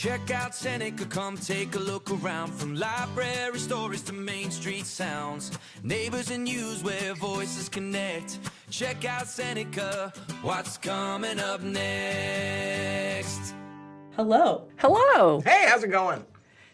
Check out Seneca, come take a look around. From library stories to Main Street sounds, neighbors and news where voices connect. Check out Seneca, what's coming up next? Hello. Hello. Hey, how's it going?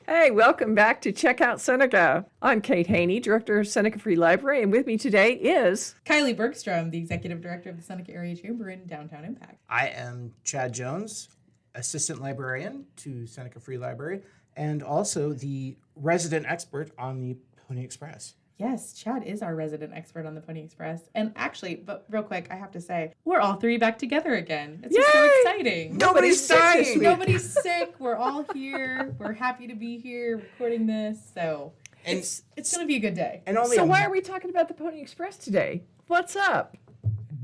Hey, welcome back to Check Out Seneca. I'm Kate Haney, Director of Seneca Free Library, and with me today is Kylie Bergstrom, the Executive Director of the Seneca Area Chamber in Downtown Impact. I am Chad Jones, Assistant Librarian to Seneca Free Library, and also the resident expert on the Pony Express. Yes, Chad is our resident expert on the Pony Express. And actually, but real quick, I have to say, we're all three back together again. It's just so exciting. Nobody's dying. Nobody's sick. We're all here. We're happy to be here recording this. So it's going to be a good day. And only So why are we talking about the Pony Express today? What's up?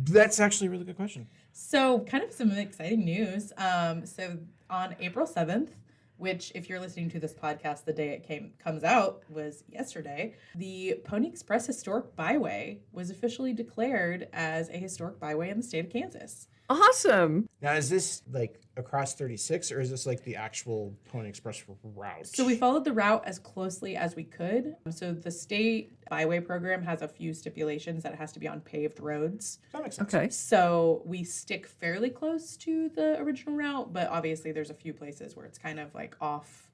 That's actually a really good question. So kind of some exciting news. So on April 7th, which if you're listening to this podcast, the day it comes out was yesterday, the Pony Express Historic Byway was officially declared as a historic byway in the state of Kansas. Awesome. Now, is this like across 36, or is this like the actual Pony Express route? So we followed the route as closely as we could. So the state byway program has a few stipulations that it has to be on paved roads. That makes sense. Okay. So we stick fairly close to the original route, but obviously there's a few places where it's kind of like off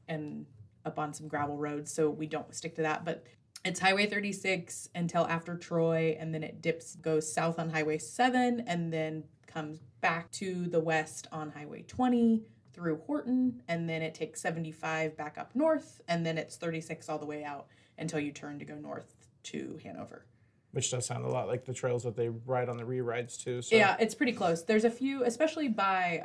and up on some gravel roads, so we don't stick to that. But it's Highway 36 until after Troy, and then it goes south on Highway 7, and then comes back to the west on Highway 20 through Horton, and then it takes 75 back up north, and then it's 36 all the way out until you turn to go north to Hanover. Which does sound a lot like the trails that they ride on the re-rides too. So. Yeah, it's pretty close. There's a few, especially by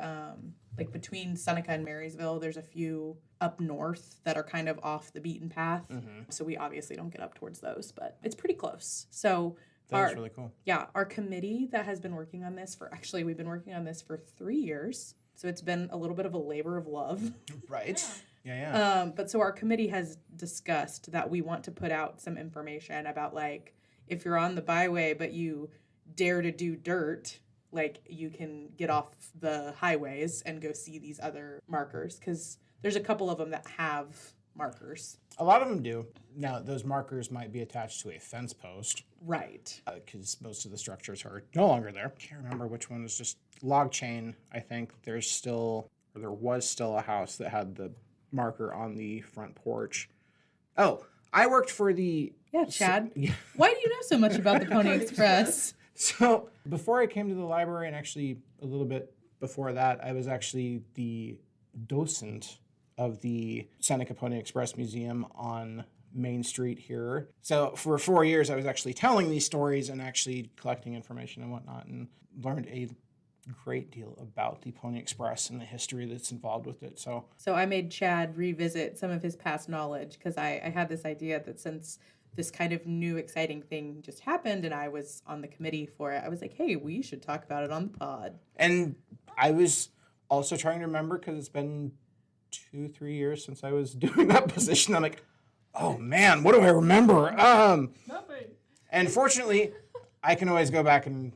like between Seneca and Marysville, there's a few up north that are kind of off the beaten path. Mm-hmm. So we obviously don't get up towards those, but it's pretty close. So that's really cool. Yeah, our committee that has been working on this we've been working on this for 3 years. So it's been a little bit of a labor of love. Right. Yeah. But so our committee has discussed that we want to put out some information about, like, if you're on the byway but you dare to do dirt, like, you can get off the highways and go see these other markers, because there's a couple of them that have markers. A lot of them do. Now, those markers might be attached to a fence post. Right. Because most of the structures are no longer there. I can't remember which one was just log chain. I think there was still a house that had the marker on the front porch. Oh, I worked for the... Yeah, Chad. Why do you know so much about the Pony Express? So before I came to the library, and actually a little bit before that, I was actually the docent of the Seneca Pony Express Museum on Main Street here. So for 4 years, I was actually telling these stories and actually collecting information and whatnot, and learned a great deal about the Pony Express and the history that's involved with it. So I made Chad revisit some of his past knowledge, because I had this idea that since this kind of new exciting thing just happened and I was on the committee for it, I was like, hey, we should talk about it on the pod. And I was also trying to remember, because it's been 2-3 years since I was doing that position. I'm like, oh man, what do I remember? Nothing. And fortunately, I can always go back and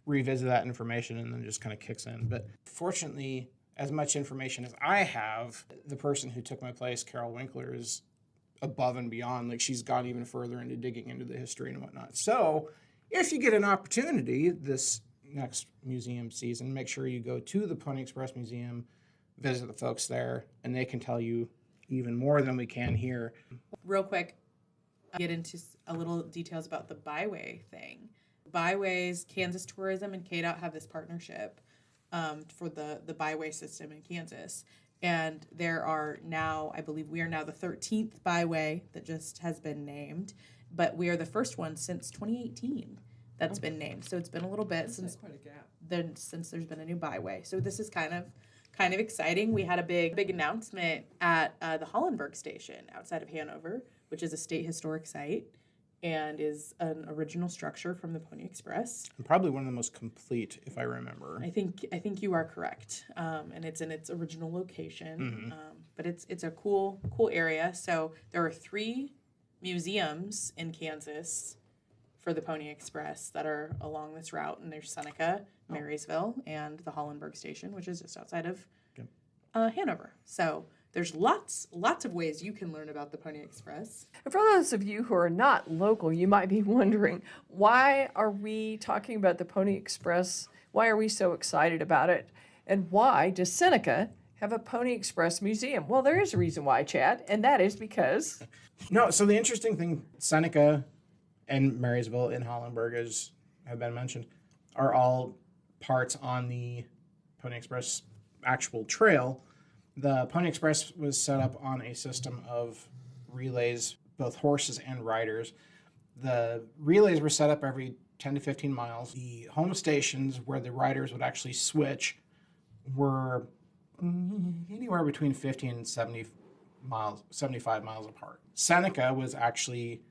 revisit that information, and then it just kind of kicks in. But fortunately, as much information as I have, the person who took my place, Carol Winkler, is above and beyond. Like, she's gone even further into digging into the history and whatnot. So if you get an opportunity this next museum season, make sure you go to the Pony Express Museum, visit the folks there, and they can tell you even more than we can here. Real quick, I'll get into a little details about the byway thing. Byways, Kansas Tourism, and KDOT have this partnership for the byway system in Kansas. And there are now, I believe we are now the 13th byway that just has been named, but we are the first one since 2018 that's been named. So it's been a little bit since there's been a new byway. So this is kind of exciting. We had a big announcement at the Hollenberg station outside of Hanover, which is a state historic site and is an original structure from the Pony Express. And probably one of the most complete, if I remember. I think you are correct, and it's in its original location. Mm-hmm. But it's a cool area. So there are 3 museums in Kansas for the Pony Express that are along this route, and there's Seneca, Marysville, and the Hollenberg station, which is just outside of Hanover. So there's lots of ways you can learn about the Pony Express. And for those of you who are not local, you might be wondering, why are we talking about the Pony Express? Why are we so excited about it? And why does Seneca have a Pony Express museum? Well, there is a reason why, Chad, and that is because... No, so the interesting thing, Seneca and Marysville in Hollenberg, as have been mentioned, are all parts on the Pony Express actual trail. The Pony Express was set up on a system of relays, both horses and riders. The relays were set up every 10 to 15 miles. The home stations where the riders would actually switch were anywhere between 50 and 75 miles apart. Seneca was actually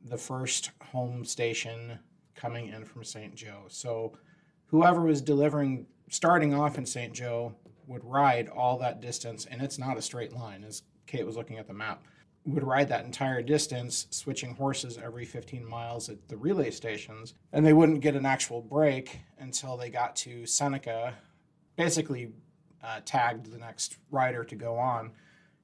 the first home station coming in from St. Joe. So whoever was delivering, starting off in St. Joe, would ride all that distance, and it's not a straight line, as Kate was looking at the map, would ride that entire distance, switching horses every 15 miles at the relay stations, and they wouldn't get an actual break until they got to Seneca, basically tagged the next rider to go on,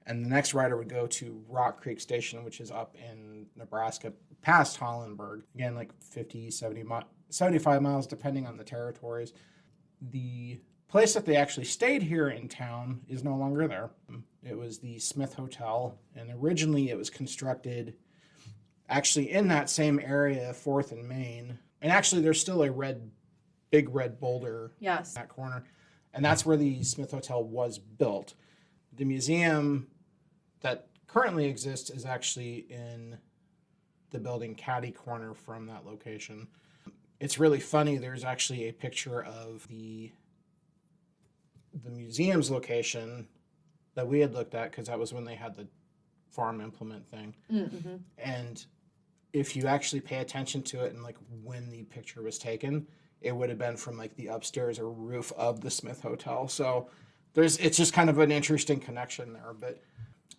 and the next rider would go to Rock Creek Station, which is up in Nebraska, past Hollenberg, again, like 50, 75 miles, depending on the territories. The place that they actually stayed here in town is no longer there. It was the Smith Hotel, and originally it was constructed actually in that same area, 4th and Main. And actually there's still a big red boulder in that corner, and that's where the Smith Hotel was built. The museum that currently exists is actually in the building catty corner from that location. It's really funny, there's actually a picture of the museum's location that we had looked at, because that was when they had the farm implement thing. Mm-hmm. And if you actually pay attention to it and like when the picture was taken, it would have been from like the upstairs or roof of the Smith Hotel. So it's just kind of an interesting connection there. But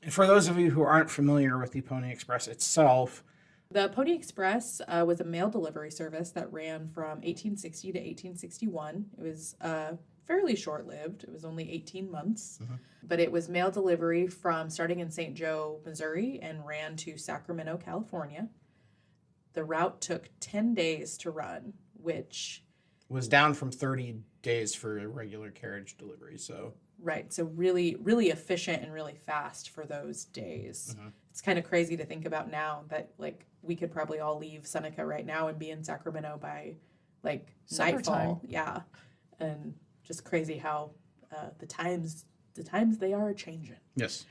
for those of you who aren't familiar with the Pony Express itself, the Pony Express was a mail delivery service that ran from 1860 to 1861. It was fairly short-lived. It was only 18 months. Mm-hmm. But it was mail delivery from starting in St. Joe, Missouri, and ran to Sacramento, California. The route took 10 days to run, which was down from 30 days for a regular carriage delivery. So right, so really, really efficient and really fast for those days. Mm-hmm. It's kind of crazy to think about now that like we could probably all leave Seneca right now and be in Sacramento by like nightfall. Yeah, and just crazy how the times they are changing. Yes,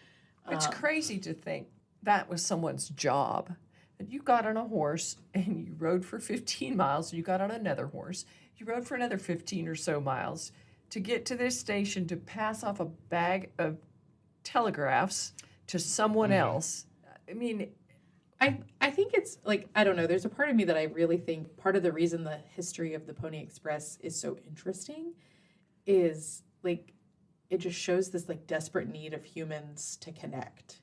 it's crazy to think that was someone's job. And you got on a horse and you rode for 15 miles. And you got on another horse. You rode for another 15 or so miles to get to this station to pass off a bag of telegraphs to someone else. I mean, I think it's like, I don't know, there's a part of me that I really think part of the reason the history of the Pony Express is so interesting is like it just shows this like desperate need of humans to connect.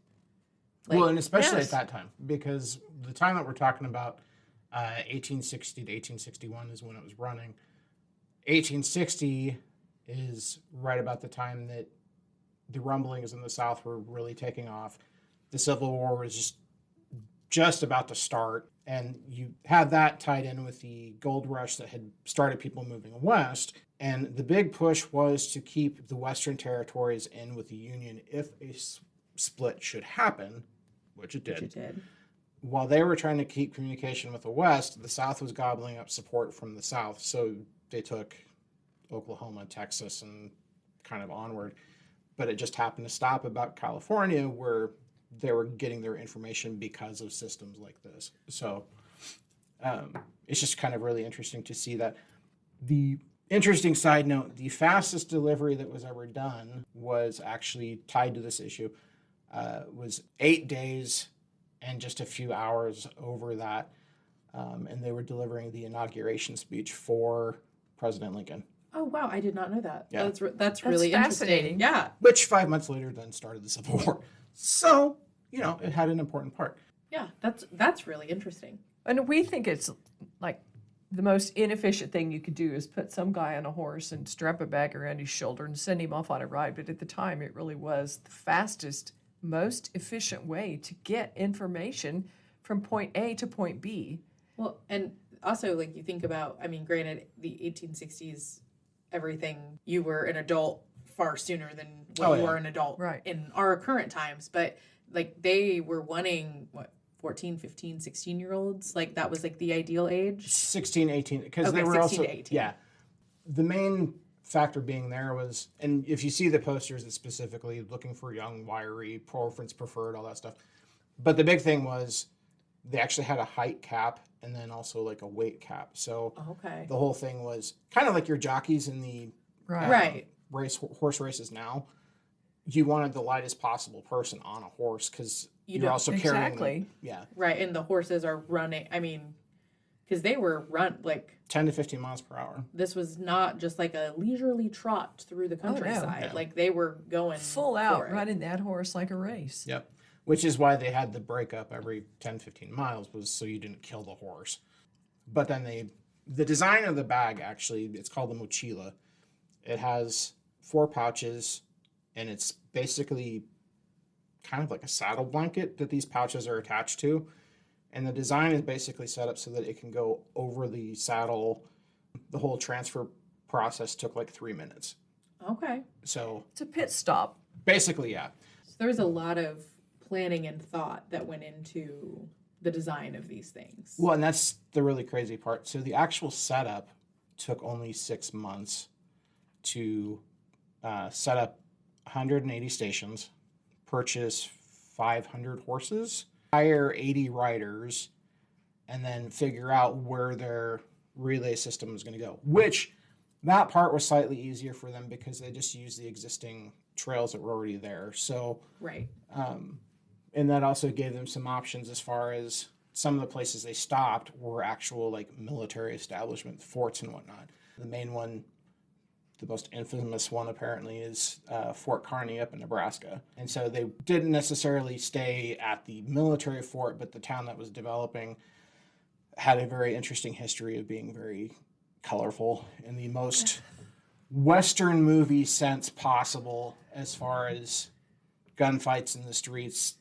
Like, well, and especially at that time, because the time that we're talking about, 1860 to 1861 is when it was running. 1860 is right about the time that the rumblings in the South were really taking off. The Civil War was just about to start, and you had that tied in with the gold rush that had started people moving west. And the big push was to keep the Western territories in with the Union if a split should happen, which it did. While they were trying to keep communication with the West, the South was gobbling up support from the South. So they took Oklahoma, Texas, and kind of onward. But it just happened to stop about California, where they were getting their information because of systems like this. So it's just kind of really interesting to see that. The interesting side note, the fastest delivery that was ever done was actually tied to this issue. Was 8 days and just a few hours over that. And they were delivering the inauguration speech for President Lincoln. Oh, wow. I did not know that. Yeah. That's really fascinating. Interesting. Yeah. Which 5 months later then started the Civil War. So, it had an important part. Yeah, that's really interesting. And we think it's like the most inefficient thing you could do is put some guy on a horse and strap a bag around his shoulder and send him off on a ride. But at the time, it really was the fastest, most efficient way to get information from point A to point B. Well, and also, like, you think about, I mean, granted, the 1860s, everything, you were an adult far sooner than when you were an adult in our current times. But, like, they were wanting, 14, 15, 16-year-olds? Like, that was, like, the ideal age? 16, 18. Because they were 16 also, to 18. yeah. The main factor being there was, and if you see the posters, it's specifically looking for young, wiry, preference preferred, all that stuff. But the big thing was they actually had a height cap and then also like a weight cap. So the whole thing was kind of like your jockeys in the horse races now. You wanted the lightest possible person on a horse because you're also carrying them. Right, and the horses are running, I mean, because they were 10 to 15 miles per hour. This was not just like a leisurely trot through the countryside. Like, they were going full out, riding that horse like a race. Yep. Which is why they had the breakup every 10, 15 miles, was so you didn't kill the horse. But then the design of the bag, actually, it's called the mochila. It has 4 pouches, and it's basically kind of like a saddle blanket that these pouches are attached to. And the design is basically set up so that it can go over the saddle. The whole transfer process took like 3 minutes. Okay. So it's a pit stop. Basically, yeah. So there was a lot of planning and thought that went into the design of these things. Well, and that's the really crazy part. So the actual setup took only 6 months to set up 180 stations, purchase 500 horses, hire 80 riders, and then figure out where their relay system was going to go. Which, that part was slightly easier for them because they just used the existing trails that were already there. So, and that also gave them some options as far as some of the places they stopped were actual like military establishments, forts and whatnot. The main one, the most infamous one apparently, is Fort Kearny up in Nebraska. And so they didn't necessarily stay at the military fort, but the town that was developing had a very interesting history of being very colorful in the most Western movie sense possible, as far as gunfights in the streets,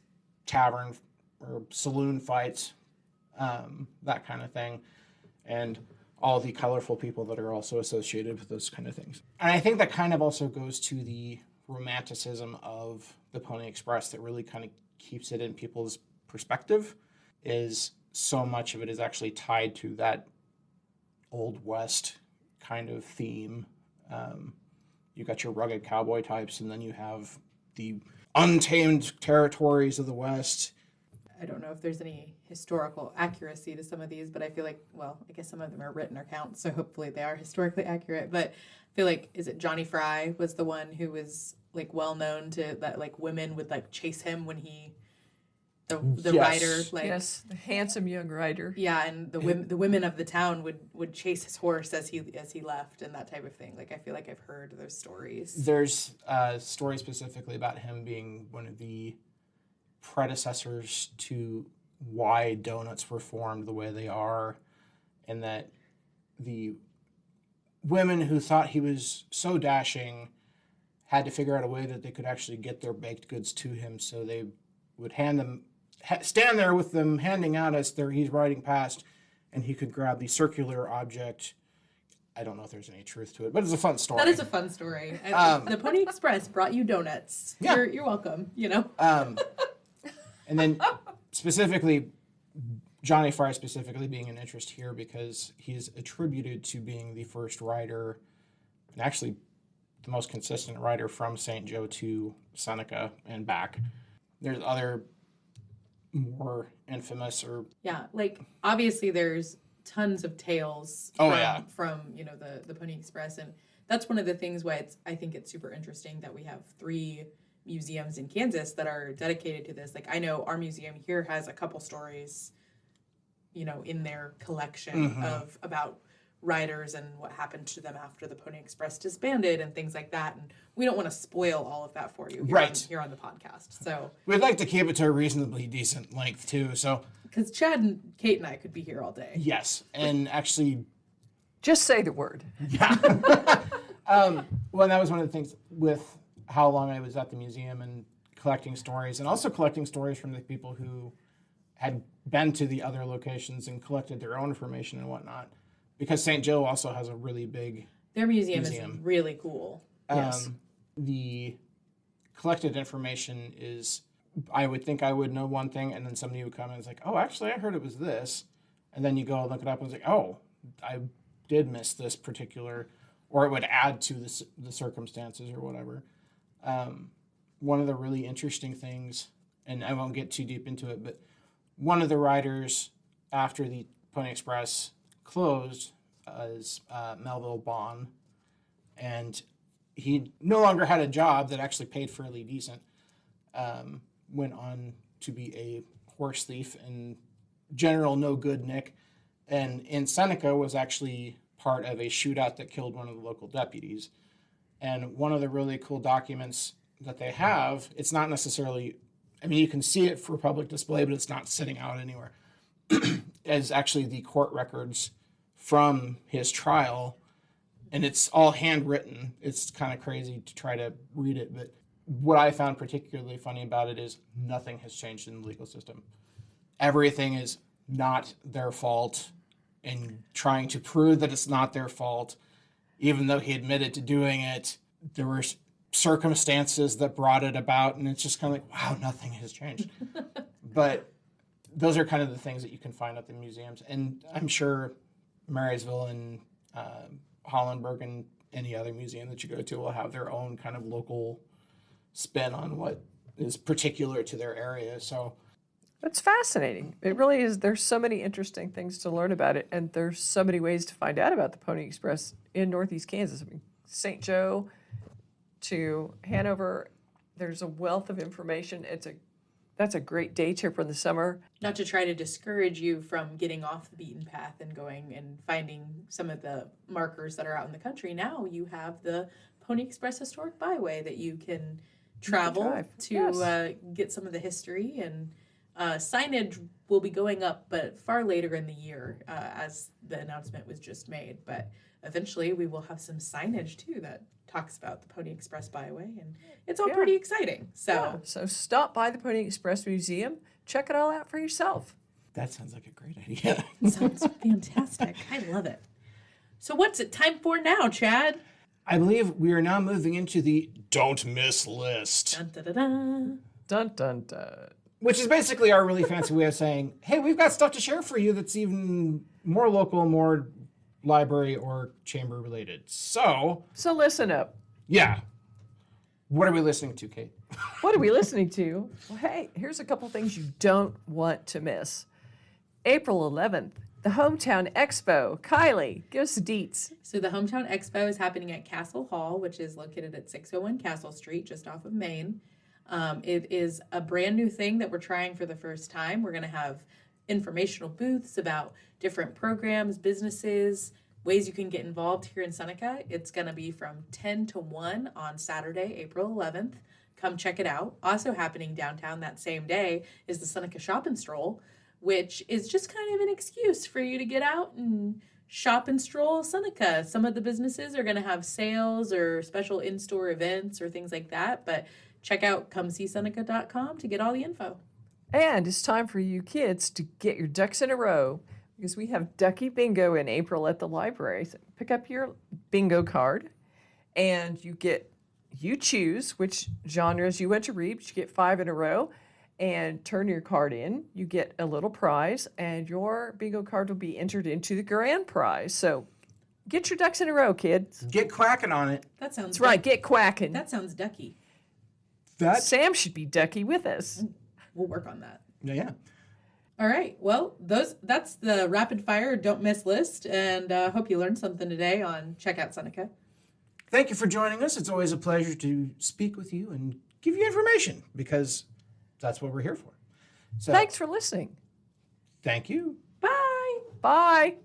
tavern or saloon fights, that kind of thing. And all the colorful people that are also associated with those kind of things. And I think that kind of also goes to the romanticism of the Pony Express that really kind of keeps it in people's perspective, is so much of it is actually tied to that Old West kind of theme. You got your rugged cowboy types, and then you have the untamed territories of the West. I don't know if there's any historical accuracy to some of these, but I feel like, well, I guess some of them are written accounts, so hopefully they are historically accurate. But I feel like, is it Johnny Fry was the one who was like well known to that, like women would like chase him when he, the rider, like the handsome young rider. Yeah, and the women of the town would chase his horse as he left and that type of thing. Like, I feel like I've heard those stories. There's a story specifically about him being one of the predecessors to why donuts were formed the way they are, and that the women who thought he was so dashing had to figure out a way that they could actually get their baked goods to him, so they would stand there with them handing out as he's riding past, and he could grab the circular object. I don't know if there's any truth to it, but it's a fun story. That is a fun story. The Pony Express brought you donuts. Yeah. You're welcome, you know. And then specifically, Johnny Fry specifically being an interest here because he's attributed to being the first rider, and actually the most consistent rider from St. Joe to Seneca and back. There's other more infamous or... Yeah, like, obviously there's tons of tales from you know, the Pony Express, and that's one of the things why I think it's super interesting that we have 3 museums in Kansas that are dedicated to this. Like, I know our museum here has a couple stories, you know, in their collection of about riders and what happened to them after the Pony Express disbanded and things like that. And we don't want to spoil all of that for you here on the podcast. So we'd like to keep it to a reasonably decent length too. So because Chad and Kate and I could be here all day. Yes, and actually Just say the word. Yeah. Well, that was one of the things with how long I was at the museum and collecting stories, and also collecting stories from the people who had been to the other locations and collected their own information and whatnot. Because St. Joe also has a really big Their museum is really cool. Yes. The collected information is, I would think I would know one thing, and then somebody would come and it's like, oh, actually, I heard it was this. And then you go look it up and it's like, oh, I did miss this particular, or it would add to the circumstances or whatever. One of the really interesting things, and I won't get too deep into it, but one of the riders after the Pony Express closed is Melville Bond, and he no longer had a job that actually paid fairly decent. Went on to be a horse thief and general no good Nick, and in Seneca was actually part of a shootout that killed one of the local deputies. And one of the really cool documents that they have, it's not necessarily, I mean, you can see it for public display, but it's not sitting out anywhere, is actually the court records from his trial. And it's all handwritten. It's kind of crazy to try to read it, but what I found particularly funny about it is nothing has changed in the legal system. Everything is not their fault, and trying to prove that it's not their fault, even though he admitted to doing it. There were circumstances that brought it about, and it's just kind of like, wow, nothing has changed. But those are kind of the things that you can find at the museums. And I'm sure Marysville and Hollenberg and any other museum that you go to will have their own kind of local spin on what is particular to their area. So It's fascinating. It really is. There's so many interesting things to learn about it, and there's so many ways to find out about the Pony Express in Northeast Kansas. I mean, St. Joe to Hanover, there's a wealth of information. That's a great day trip in the summer. Not to try to discourage you from getting off the beaten path and going and finding some of the markers that are out in the country. Now you have the Pony Express Historic Byway that you can travel to get some of the history, and signage will be going up, but far later in the year, as the announcement was just made. But eventually we will have some signage too that talks about the Pony Express Byway, and it's all pretty exciting. So So stop by the Pony Express Museum, check it all out for yourself. that sounds like a great idea. sounds fantastic. I love it. So what's it time for now, Chad? I believe we are now moving into the don't miss list, Dun, da, da, da. Dun, dun, dun. which is basically our really fancy way of saying, hey, we've got stuff to share for you that's even more local, more library or chamber related. So listen up. yeah. What are we listening to, Kate? What are we listening to? Well, hey, here's a couple things you don't want to miss. April 11th, the Hometown Expo. Kylie, give us the deets. So the Hometown Expo is happening at Castle Hall, which is located at 601 Castle Street, just off of Main. It is a brand new thing that we're trying for the first time. We're going to have informational booths about different programs, businesses, ways you can get involved here in Seneca. It's going to be from 10 to 1 on Saturday, April 11th. Come check it out. Also happening downtown that same day is the Seneca Shop and Stroll, which is just kind of an excuse for you to get out and shop and stroll Seneca. Some of the businesses are going to have sales or special in-store events or things like that, but check out comeseeseneca.com to get all the info. And it's time for you kids to get your ducks in a row, because we have Ducky Bingo in April at the library. So pick up your bingo card, and you choose which genres you want to read. But you get 5 in a row, and turn your card in. You get a little prize, and your bingo card will be entered into the grand prize. So get your ducks in a row, kids. Get quacking on it. That sounds That's right, get quacking. That sounds ducky. Sam should be Ducky with us. We'll work on that. Yeah. All right. Well, that's the rapid fire don't miss list, and hope you learned something today on Check Out Seneca. Thank you for joining us. It's always a pleasure to speak with you and give you information, because that's what we're here for. So Thanks for listening. thank you. Bye. Bye.